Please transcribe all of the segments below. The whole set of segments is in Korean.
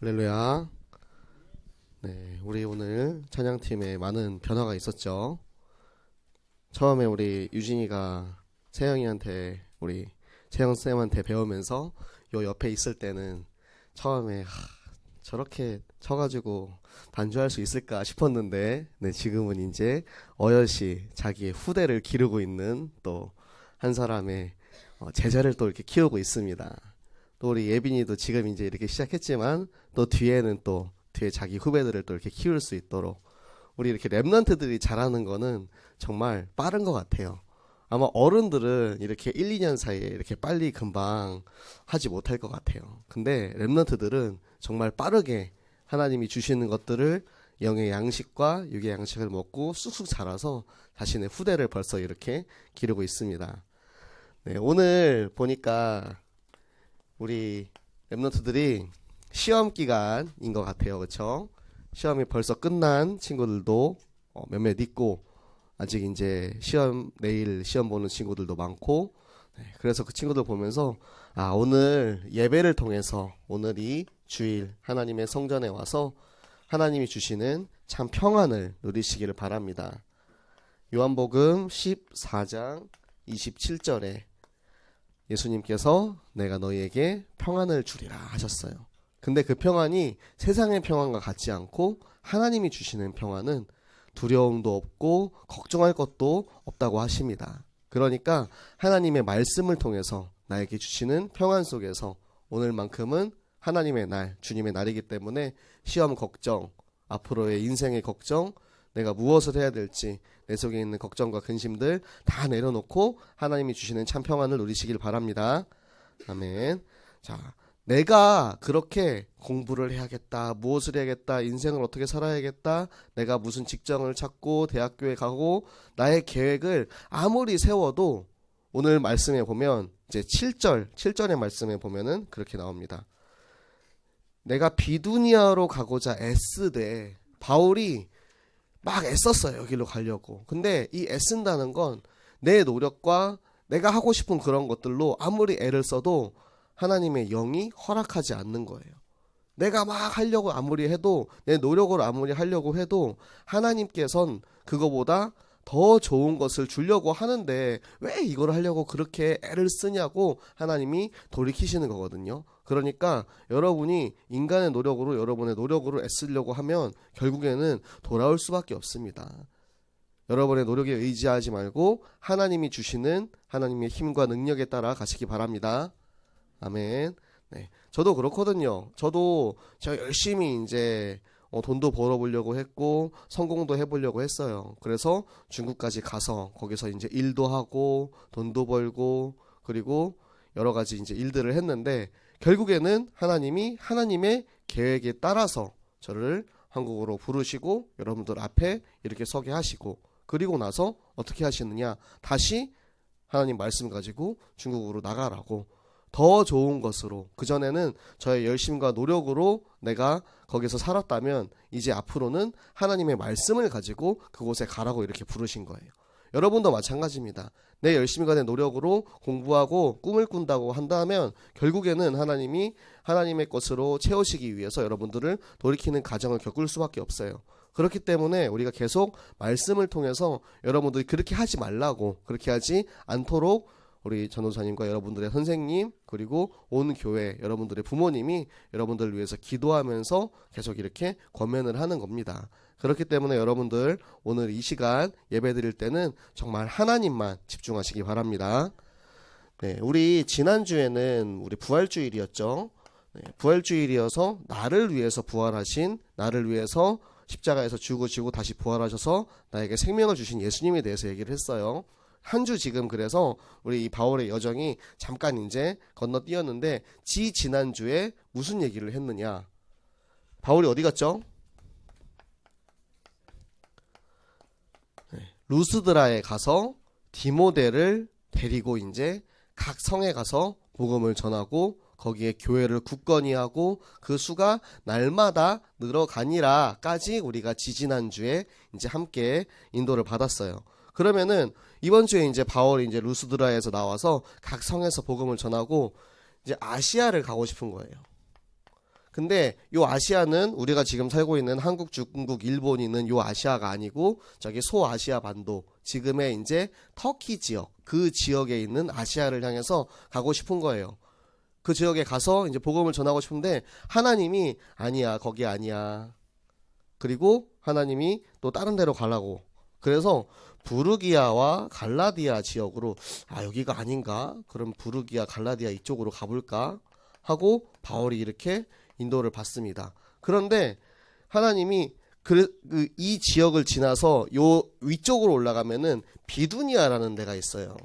할렐루야. 네, 우리 오늘 찬양팀에 많은 변화가 있었죠. 처음에 우리 유진이가 세영이한테, 우리 세영쌤한테 배우면서 요 옆에 있을 때는 처음에 저렇게 쳐가지고 반주할 수 있을까 싶었는데, 네, 지금은 이제 어여시 자기의 후대를 기르고 있는 또 한 사람의 제자를 또 이렇게 키우고 있습니다. 또 우리 예빈이도 지금 이제 이렇게 시작했지만 또 뒤에는 또 뒤에 자기 후배들을 또 이렇게 키울 수 있도록 우리 이렇게 랩런트들이 잘하는 거는 정말 빠른 것 같아요. 아마 어른들은 이렇게 1, 2년 사이에 이렇게 빨리 금방 하지 못할 것 같아요. 근데 랩런트들은 정말 빠르게 하나님이 주시는 것들을 영의 양식과 육의 양식을 먹고 쑥쑥 자라서 자신의 후대를 벌써 이렇게 기르고 있습니다. 네, 오늘 보니까 우리 랩런트들이 시험 기간인 것 같아요. 그렇죠? 시험이 벌써 끝난 친구들도 몇몇 있고, 아직 이제 내일 시험 보는 친구들도 많고, 네, 그래서 그 친구들 보면서 오늘 예배를 통해서 오늘 이 주일 하나님의 성전에 와서 하나님이 주시는 참 평안을 누리시기를 바랍니다. 요한복음 14장 27절에 예수님께서 내가 너희에게 평안을 주리라 하셨어요. 근데 그 평안이 세상의 평안과 같지 않고 하나님이 주시는 평안은 두려움도 없고 걱정할 것도 없다고 하십니다. 그러니까 하나님의 말씀을 통해서 나에게 주시는 평안 속에서 오늘만큼은 하나님의 날, 주님의 날이기 때문에 시험 걱정, 앞으로의 인생의 걱정, 내가 무엇을 해야 될지 내 속에 있는 걱정과 근심들 다 내려놓고 하나님이 주시는 참 평안을 누리시길 바랍니다. 아멘. 자, 내가 그렇게 공부를 해야겠다, 무엇을 해야겠다, 인생을 어떻게 살아야겠다, 내가 무슨 직장을 찾고 대학교에 가고 나의 계획을 아무리 세워도 오늘 말씀에 보면 이제 7절의 말씀에 보면은 그렇게 나옵니다. 내가 비두니아로 가고자 애쓰되, 바울이 막 애썼어요. 여기로 가려고. 근데 이 애쓴다는 건 내 노력과 내가 하고 싶은 그런 것들로 아무리 애를 써도 하나님의 영이 허락하지 않는 거예요. 내가 막 하려고 아무리 해도, 내 노력으로 아무리 하려고 해도 하나님께서는 그거보다 더 좋은 것을 주려고 하는데 왜 이걸 하려고 그렇게 애를 쓰냐고 하나님이 돌이키시는 거거든요. 그러니까 여러분이 인간의 노력으로, 여러분의 노력으로 애쓰려고 하면 결국에는 돌아올 수밖에 없습니다. 여러분의 노력에 의지하지 말고 하나님이 주시는 하나님의 힘과 능력에 따라 가시기 바랍니다. 아멘. 네, 저도 그렇거든요. 저도 제가 열심히 이제 돈도 벌어보려고 했고 성공도 해보려고 했어요. 그래서 중국까지 가서 거기서 이제 일도 하고 돈도 벌고 그리고 여러 가지 이제 일들을 했는데, 결국에는 하나님이 하나님의 계획에 따라서 저를 한국으로 부르시고 여러분들 앞에 이렇게 서게 하시고, 그리고 나서 어떻게 하시느냐, 다시 하나님 말씀 가지고 중국으로 나가라고, 더 좋은 것으로, 그전에는 저의 열심과 노력으로 내가 거기서 살았다면 이제 앞으로는 하나님의 말씀을 가지고 그곳에 가라고 이렇게 부르신 거예요. 여러분도 마찬가지입니다. 내 열심과 내 노력으로 공부하고 꿈을 꾼다고 한다면 결국에는 하나님이 하나님의 것으로 채우시기 위해서 여러분들을 돌이키는 과정을 겪을 수밖에 없어요. 그렇기 때문에 우리가 계속 말씀을 통해서 여러분들이 그렇게 하지 말라고, 그렇게 하지 않도록 우리 전도사님과 여러분들의 선생님, 그리고 온 교회 여러분들의 부모님이 여러분들을 위해서 기도하면서 계속 이렇게 권면을 하는 겁니다. 그렇기 때문에 여러분들 오늘 이 시간 예배 드릴 때는 정말 하나님만 집중하시기 바랍니다. 네, 우리 지난주에는 우리 부활주일이었죠. 네, 부활주일이어서 나를 위해서 부활하신, 나를 위해서 십자가에서 죽으시고 다시 부활하셔서 나에게 생명을 주신 예수님에 대해서 얘기를 했어요. 한 주 지금 그래서 우리 이 바울의 여정이 잠깐 이제 건너뛰었는데, 지난주에 무슨 얘기를 했느냐. 바울이 어디 갔죠? 루스드라에 가서 디모데를 데리고 이제 각 성에 가서 복음을 전하고 거기에 교회를 굳건히 하고 그 수가 날마다 늘어가니라까지 우리가 지난주에 이제 함께 인도를 받았어요. 그러면은 이번 주에 이제 바울이 이제 루스드라에서 나와서 각 성에서 복음을 전하고 이제 아시아를 가고 싶은 거예요. 근데 요 아시아는 우리가 지금 살고 있는 한국, 중국, 일본이 있는 요 아시아가 아니고 저기 소아시아 반도, 지금의 이제 터키 지역, 그 지역에 있는 아시아를 향해서 가고 싶은 거예요. 그 지역에 가서 이제 복음을 전하고 싶은데 하나님이 아니야, 거기 아니야. 그리고 하나님이 또 다른 데로 가라고. 그래서 부르기아와 갈라디아 지역으로, 여기가 아닌가? 그럼 부르기아, 갈라디아 이쪽으로 가볼까? 하고 바울이 이렇게 인도를 받습니다. 그런데 하나님이 이 지역을 지나서 요 위쪽으로 올라가면은 비두니아라는 데가 있어요.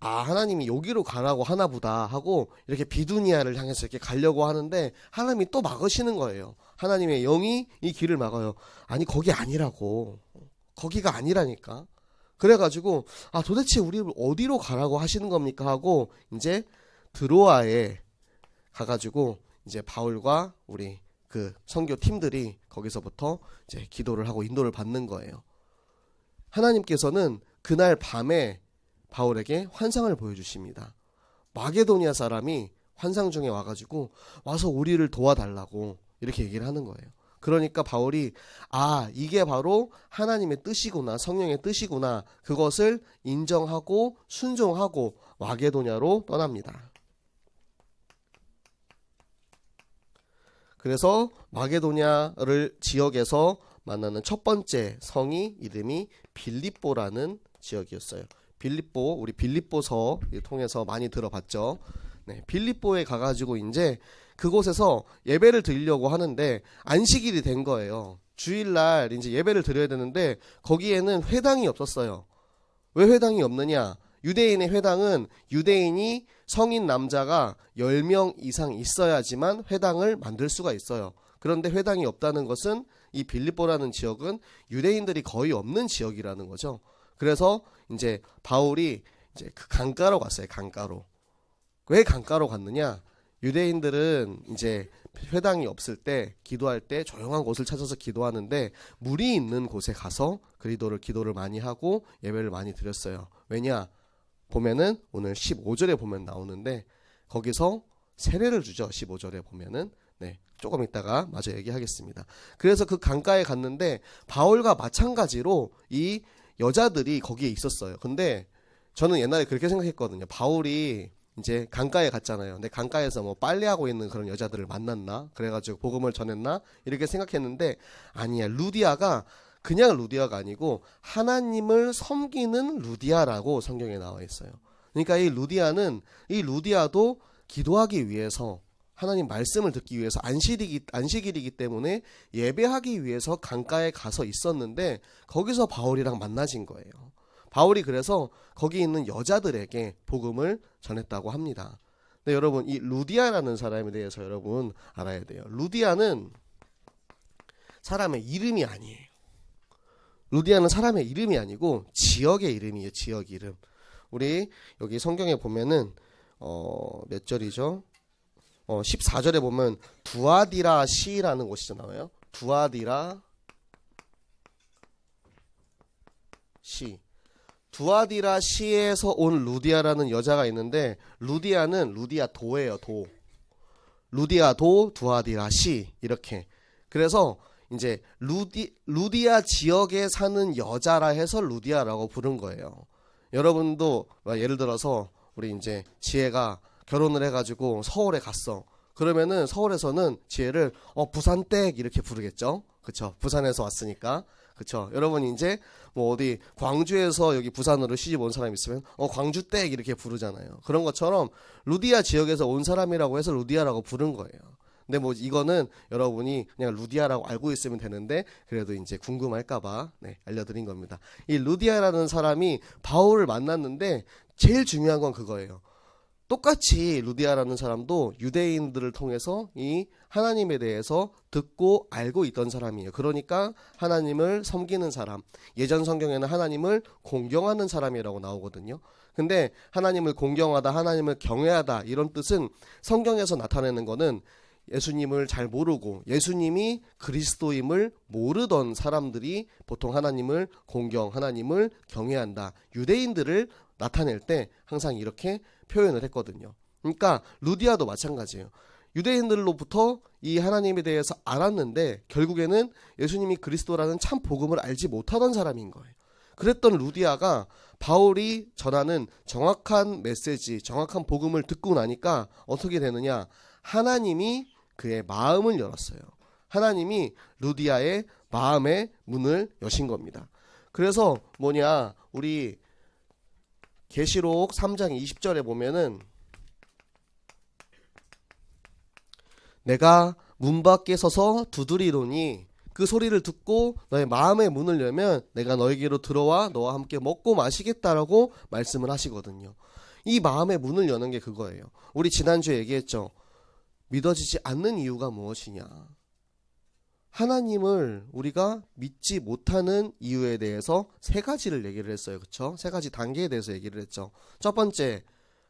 하나님이 여기로 가라고 하나 보다 하고 이렇게 비두니아를 향해서 이렇게 가려고 하는데 하나님이 또 막으시는 거예요. 하나님의 영이 이 길을 막아요. 아니, 거기 아니라고. 거기가 아니라니까. 그래가지고 도대체 우리를 어디로 가라고 하시는 겁니까 하고 이제 드로아에 가가지고 이제 바울과 우리 그 선교 팀들이 거기서부터 이제 기도를 하고 인도를 받는 거예요. 하나님께서는 그날 밤에 바울에게 환상을 보여주십니다. 마게도니아 사람이 환상 중에 와가지고 와서 우리를 도와달라고 이렇게 얘기를 하는 거예요. 그러니까 바울이 이게 바로 하나님의 뜻이구나, 성령의 뜻이구나, 그것을 인정하고 순종하고 마게도냐로 떠납니다. 그래서 마게도냐를 지역에서 만나는 첫 번째 성이 이름이 빌립보라는 지역이었어요. 빌립보, 우리 빌립보서 통해서 많이 들어봤죠. 네, 빌립보에 가가지고 이제 그곳에서 예배를 드리려고 하는데 안식일이 된 거예요. 주일날 이제 예배를 드려야 되는데 거기에는 회당이 없었어요. 왜 회당이 없느냐? 유대인의 회당은 유대인이 성인 남자가 10명 이상 있어야지만 회당을 만들 수가 있어요. 그런데 회당이 없다는 것은 이 빌립보라는 지역은 유대인들이 거의 없는 지역이라는 거죠. 그래서 이제 바울이 이제 그 강가로 갔어요. 강가로. 왜 강가로 갔느냐? 유대인들은 이제 회당이 없을 때 기도할 때 조용한 곳을 찾아서 기도하는데 물이 있는 곳에 가서 기도를 많이 하고 예배를 많이 드렸어요. 왜냐? 보면은 오늘 15절에 보면 나오는데 거기서 세례를 주죠. 15절에 보면은 조금 이따가 마저 얘기하겠습니다. 그래서 그 강가에 갔는데 바울과 마찬가지로 이 여자들이 거기에 있었어요. 근데 저는 옛날에 그렇게 생각했거든요. 바울이 이제 강가에 갔잖아요. 근데 강가에서 뭐 빨래하고 있는 그런 여자들을 만났나? 그래가지고 복음을 전했나? 이렇게 생각했는데 아니야. 루디아가 그냥 루디아가 아니고 하나님을 섬기는 루디아라고 성경에 나와 있어요. 그러니까 이 루디아도 기도하기 위해서 하나님 말씀을 듣기 위해서 안식일이기 때문에 예배하기 위해서 강가에 가서 있었는데 거기서 바울이랑 만나진 거예요. 바울이 그래서 거기 있는 여자들에게 복음을 전했다고 합니다. 근데 여러분 이 루디아라는 사람에 대해서 여러분 알아야 돼요. 루디아는 사람의 이름이 아니에요. 루디아는 사람의 이름이 아니고 지역의 이름이에요. 지역 이름. 우리 여기 성경에 보면은 몇 절이죠? 14절에 보면 두아디라 시라는 곳이 나와요. 두아디라 시. 두아디라 시에서 온 루디아라는 여자가 있는데 루디아는 루디아도예요. 도. 루디아도 두아디라 시 이렇게. 그래서 이제 루디아 지역에 사는 여자라 해서 루디아라고 부른 거예요. 여러분도 예를 들어서 우리 이제 지혜가 결혼을 해가지고 서울에 갔어. 그러면은 서울에서는 지혜를 부산댁 이렇게 부르겠죠. 그쵸? 부산에서 왔으니까. 그쵸? 여러분 이제 뭐 어디 광주에서 여기 부산으로 시집 온 사람 있으면 광주댁 이렇게 부르잖아요. 그런 것처럼 루디아 지역에서 온 사람이라고 해서 루디아라고 부른 거예요. 근데 뭐 이거는 여러분이 그냥 루디아라고 알고 있으면 되는데 그래도 이제 궁금할까봐 알려드린 겁니다. 이 루디아라는 사람이 바울을 만났는데 제일 중요한 건 그거예요. 똑같이 루디아라는 사람도 유대인들을 통해서 이 하나님에 대해서 듣고 알고 있던 사람이에요. 그러니까 하나님을 섬기는 사람, 예전 성경에는 하나님을 공경하는 사람이라고 나오거든요. 근데 하나님을 공경하다, 하나님을 경외하다 이런 뜻은 성경에서 나타내는 거는 예수님을 잘 모르고 예수님이 그리스도임을 모르던 사람들이 보통 하나님을 하나님을 경외한다. 유대인들을 나타낼 때 항상 이렇게 표현을 했거든요. 그러니까 루디아도 마찬가지예요. 유대인들로부터 이 하나님에 대해서 알았는데 결국에는 예수님이 그리스도라는 참 복음을 알지 못하던 사람인 거예요. 그랬던 루디아가 바울이 전하는 정확한 메시지, 정확한 복음을 듣고 나니까 어떻게 되느냐? 하나님이 그의 마음을 열었어요. 하나님이 루디아의 마음의 문을 여신 겁니다. 그래서 우리 계시록 3장 20절에 보면은 내가 문 밖에 서서 두드리노니 그 소리를 듣고 너의 마음의 문을 열면 내가 너에게로 들어와 너와 함께 먹고 마시겠다라고 말씀을 하시거든요. 이 마음의 문을 여는 게 그거예요. 우리 지난주에 얘기했죠. 믿어지지 않는 이유가 무엇이냐? 하나님을 우리가 믿지 못하는 이유에 대해서 세 가지를 얘기를 했어요. 그렇죠? 세 가지 단계에 대해서 얘기를 했죠. 첫 번째,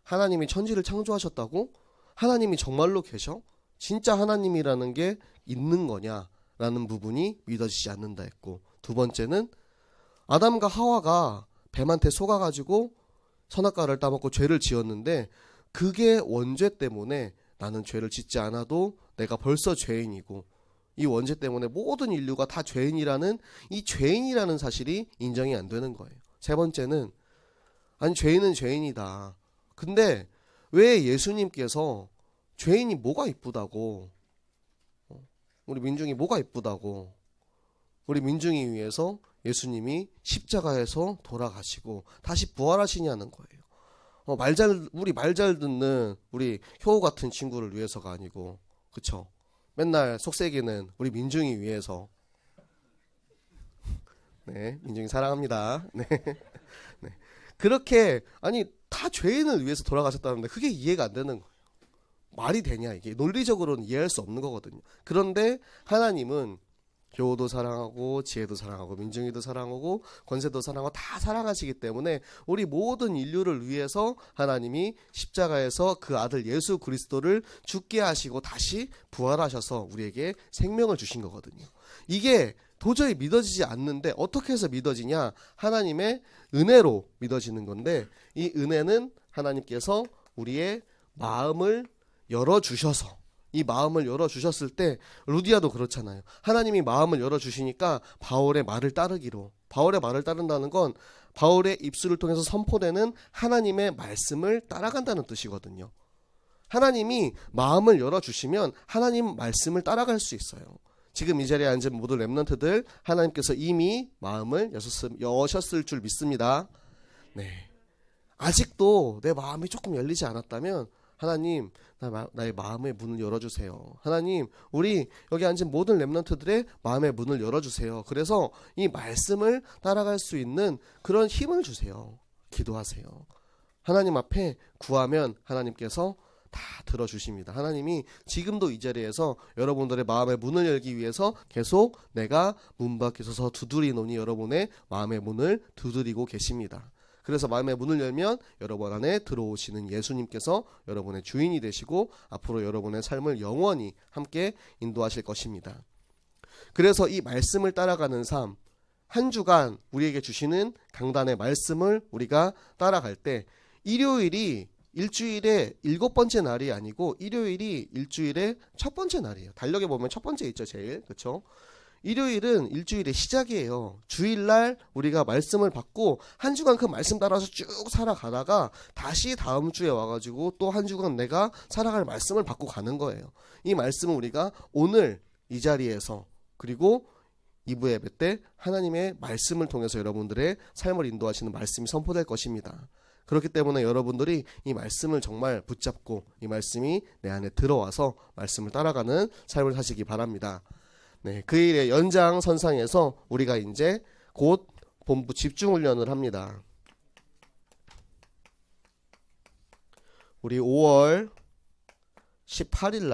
하나님이 천지를 창조하셨다고? 하나님이 정말로 계셔? 진짜 하나님이라는 게 있는 거냐라는 부분이 믿어지지 않는다 했고, 두 번째는 아담과 하와가 뱀한테 속아가지고 선악과를 따먹고 죄를 지었는데 그게 원죄 때문에 나는 죄를 짓지 않아도 내가 벌써 죄인이고 이 원죄 때문에 모든 인류가 다 죄인이라는 이 죄인이라는 사실이 인정이 안 되는 거예요. 세 번째는 아니 죄인은 죄인이다. 근데 왜 예수님께서 죄인이 뭐가 이쁘다고, 우리 민중이 뭐가 이쁘다고, 우리 민중이 위해서 예수님이 십자가에서 돌아가시고 다시 부활하시냐는 거예요. 우리 말 잘 듣는 우리 효우 같은 친구를 위해서가 아니고, 그쵸? 맨날 속세기는 우리 민중이 위해서. 네, 민중이 사랑합니다. 네, 네. 그렇게 다 죄인을 위해서 돌아가셨다는데 그게 이해가 안 되는 거예요. 말이 되냐, 이게 논리적으로는 이해할 수 없는 거거든요. 그런데 하나님은 교우도 사랑하고 지혜도 사랑하고 민중이도 사랑하고 권세도 사랑하고 다 사랑하시기 때문에 우리 모든 인류를 위해서 하나님이 십자가에서 그 아들 예수 그리스도를 죽게 하시고 다시 부활하셔서 우리에게 생명을 주신 거거든요. 이게 도저히 믿어지지 않는데 어떻게 해서 믿어지냐? 하나님의 은혜로 믿어지는 건데, 이 은혜는 하나님께서 우리의 마음을 열어주셔서, 이 마음을 열어주셨을 때 루디아도 그렇잖아요. 하나님이 마음을 열어주시니까 바울의 말을 따르기로, 바울의 말을 따른다는 건 바울의 입술을 통해서 선포되는 하나님의 말씀을 따라간다는 뜻이거든요. 하나님이 마음을 열어주시면 하나님 말씀을 따라갈 수 있어요. 지금 이 자리에 앉은 모든 렘넌트들 하나님께서 이미 마음을 여셨을 줄 믿습니다. 네. 아직도 내 마음이 조금 열리지 않았다면 하나님, 나의 마음의 문을 열어주세요. 하나님, 우리 여기 앉은 모든 렘넌트들의 마음의 문을 열어주세요. 그래서 이 말씀을 따라갈 수 있는 그런 힘을 주세요. 기도하세요. 하나님 앞에 구하면 하나님께서 다 들어주십니다. 하나님이 지금도 이 자리에서 여러분들의 마음의 문을 열기 위해서 계속 내가 문 밖에 서서 두드리노니 여러분의 마음의 문을 두드리고 계십니다. 그래서 마음의 문을 열면 여러분 안에 들어오시는 예수님께서 여러분의 주인이 되시고 앞으로 여러분의 삶을 영원히 함께 인도하실 것입니다. 그래서 이 말씀을 따라가는 삶, 한 주간 우리에게 주시는 강단의 말씀을 우리가 따라갈 때 일요일이 일주일의 7번째 날이 아니고 일요일이 일주일의 첫 번째 날이에요. 달력에 보면 첫 번째 있죠, 제일. 그렇죠? 일요일은 일주일의 시작이에요. 주일날 우리가 말씀을 받고 한 주간 그 말씀 따라서 쭉 살아가다가 다시 다음 주에 와가지고 또 한 주간 내가 살아갈 말씀을 받고 가는 거예요. 이 말씀은 우리가 오늘 이 자리에서 그리고 2부 예배 때 하나님의 말씀을 통해서 여러분들의 삶을 인도하시는 말씀이 선포될 것입니다. 그렇기 때문에 여러분들이 이 말씀을 정말 붙잡고 이 말씀이 내 안에 들어와서 말씀을 따라가는 삶을 사시기 바랍니다. 네, 그 일의 연장선상에서 우리가 이제 곧 본부 집중훈련을 합니다. 우리 5월 18일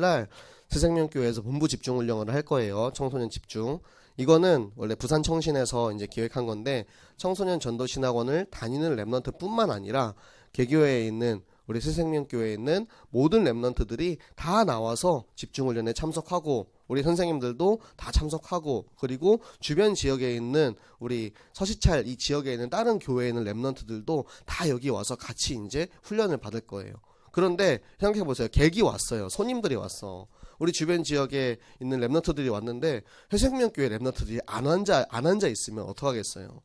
날 새생명교회에서 본부 집중훈련을 할 거예요. 청소년 집중. 이거는 원래 부산청신에서 이제 기획한 건데 청소년 전도신학원을 다니는 렘넌트뿐만 아니라 개교회에 있는 우리 새생명교회에 있는 모든 렘넌트들이 다 나와서 집중훈련에 참석하고 우리 선생님들도 다 참석하고 그리고 주변 지역에 있는 우리 서시찰 이 지역에 있는 다른 교회에 있는 렘넌트들도 다 여기 와서 같이 이제 훈련을 받을 거예요. 그런데 생각해 보세요. 객이 왔어요. 손님들이 왔어. 우리 주변 지역에 있는 랩런트들이 왔는데 새생명교회 랩런트들이 안 앉아 있으면 어떡하겠어요?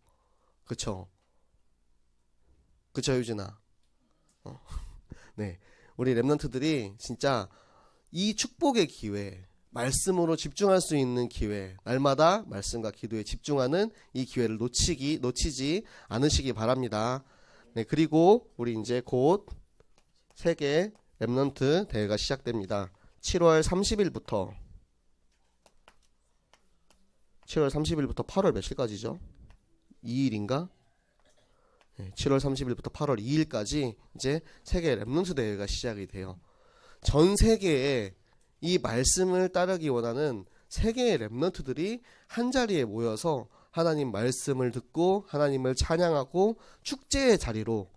그쵸? 그쵸, 유진아? 네. 우리 랩런트들이 진짜 이 축복의 기회, 말씀으로 집중할 수 있는 기회, 날마다 말씀과 기도에 집중하는 이 기회를 놓치지 않으시기 바랍니다. 네, 그리고 우리 이제 곧 세계 랩런트 대회가 시작됩니다. 7월 30일부터 8월 며칠까지죠? 2일인가? 네, 7월 30일부터 8월 2일까지 이제 세계 랩런트 대회가 시작이 돼요. 전 세계에 이 말씀을 따르기 원하는 세계의 랩런트들이 한자리에 모여서 하나님 말씀을 듣고 하나님을 찬양하고 축제의 자리로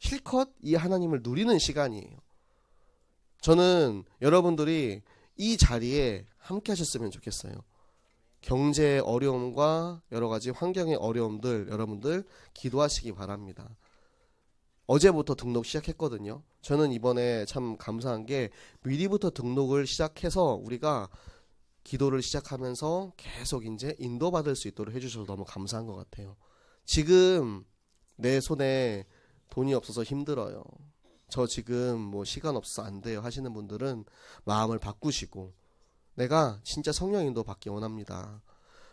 실컷 이 하나님을 누리는 시간이에요. 저는 여러분들이 이 자리에 함께 하셨으면 좋겠어요. 경제의 어려움과 여러 가지 환경의 어려움들 여러분들 기도하시기 바랍니다. 어제부터 등록 시작했거든요. 저는 이번에 참 감사한 게 미리부터 등록을 시작해서 우리가 기도를 시작하면서 계속 이제 인도받을 수 있도록 해주셔서 너무 감사한 것 같아요. 지금 내 손에 돈이 없어서 힘들어요. 저 지금 뭐 시간 없어서 안 돼요 하시는 분들은 마음을 바꾸시고 내가 진짜 성령 인도 받기 원합니다.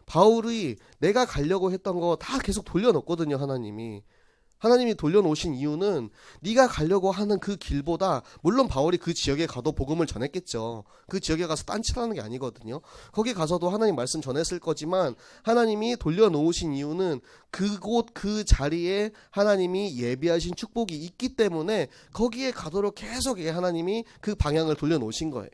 바울이 내가 가려고 했던 거 다 계속 돌려놓거든요. 하나님이 돌려놓으신 이유는 네가 가려고 하는 그 길보다 물론 바울이 그 지역에 가도 복음을 전했겠죠. 그 지역에 가서 딴짓하는 게 아니거든요. 거기 가서도 하나님 말씀 전했을 거지만 하나님이 돌려놓으신 이유는 그곳 그 자리에 하나님이 예비하신 축복이 있기 때문에 거기에 가도록 계속 하나님이 그 방향을 돌려놓으신 거예요.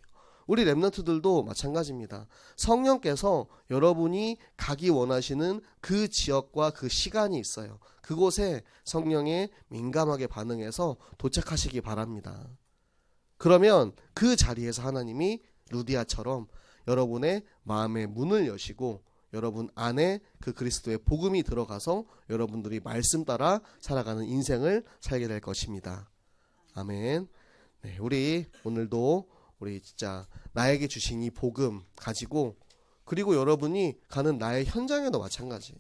우리 랩런트들도 마찬가지입니다. 성령께서 여러분이 가기 원하시는 그 지역과 그 시간이 있어요. 그곳에 성령에 민감하게 반응해서 도착하시기 바랍니다. 그러면 그 자리에서 하나님이 루디아처럼 여러분의 마음의 문을 여시고 여러분 안에 그 그리스도의 복음이 들어가서 여러분들이 말씀 따라 살아가는 인생을 살게 될 것입니다. 아멘. 네, 우리 오늘도 우리 진짜 나에게 주신 이 복음 가지고 그리고 여러분이 가는 나의 현장에도 마찬가지예요.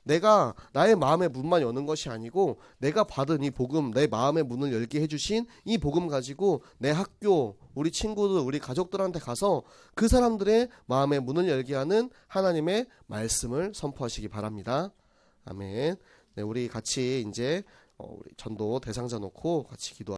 내가 나의 마음의 문만 여는 것이 아니고 내가 받은 이 복음, 내 마음의 문을 열게 해주신 이 복음 가지고 내 학교, 우리 친구들, 우리 가족들한테 가서 그 사람들의 마음의 문을 열게 하는 하나님의 말씀을 선포하시기 바랍니다. 아멘. 네, 우리 같이 이제 우리 전도 대상자 놓고 같이 기도.